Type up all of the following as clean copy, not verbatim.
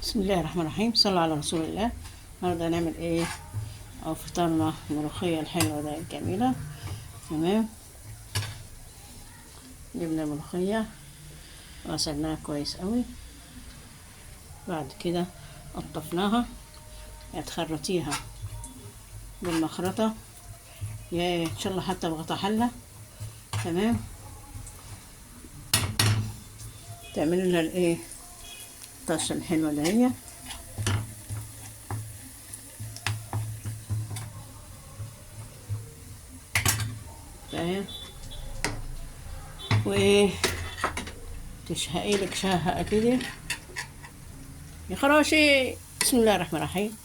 بسم الله الرحمن الرحيم. صلى على رسول الله. النهارده هنعمل ايه؟ او فطارنا الملوخيه الحلوه ده الجميله. تمام. جبنا الملوخيه غسلناها كويس قوي. بعد كده قطفناها، يا تخرطيها بالمخرطه يا ان شاء الله حتى بغطا حله. تمام. تعملوا لها الايه الطشه الحلوه اللي هي فاهم. وايه، تشهقي لك شهقه كده يا خراشي. بسم الله الرحمن الرحيم.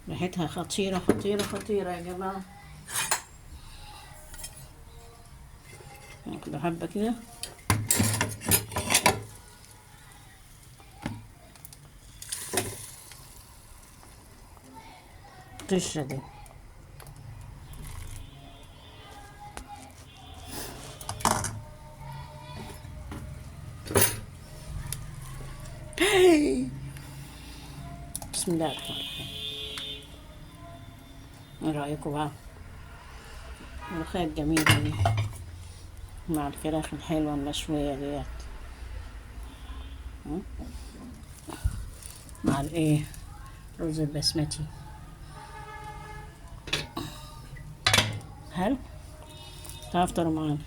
ريحتها خطيرة خطيرة خطيرة يا جماعة. ناخد حبة كده. القشرة دي بسم الله الرحمن الرحيم. ايه رأيكم بقى؟ الملوخية الجميلة دي مع الفراخ الحلوة المشوية ديت، مع الايه رز البسمتي. حلو. تعالوا افطروا معانا.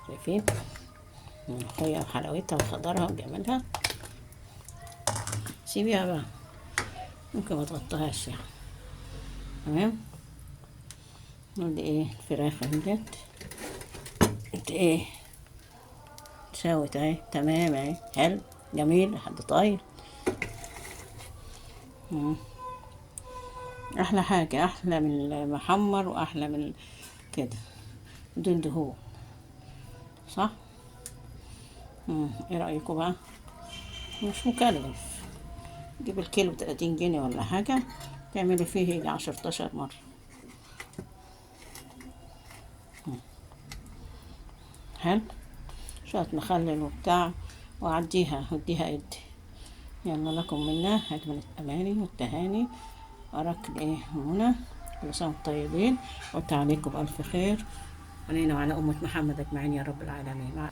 شايفين الملوخية وحلاوتها وخضرها وجمالها. سيبيها بقى، ممكن ما تغطيهاش يعني. تمام. ودي ايه الفراخ اهيت، ايه تساوت اهي. تمام اهي. حلو جميل لحد طاير. احلى حاجة، احلى من المحمر واحلى من كده بدون دهون، صح؟ ايه رأيكم بقى؟ مش مكلف. جيب الكيلو ب30 جنيه ولا حاجة، تعملي فيه يجي 10 مرة. حلو. شوية مخلل وبتاع وعديها وديها ادي. يلا لكم منا أجمل الأماني والتهاني. أراك إيه هنا. كل سنة وانتم طيبين، وانت عليكم بألف خير، علينا وعلى أمة محمد أجمعين يا رب العالمين.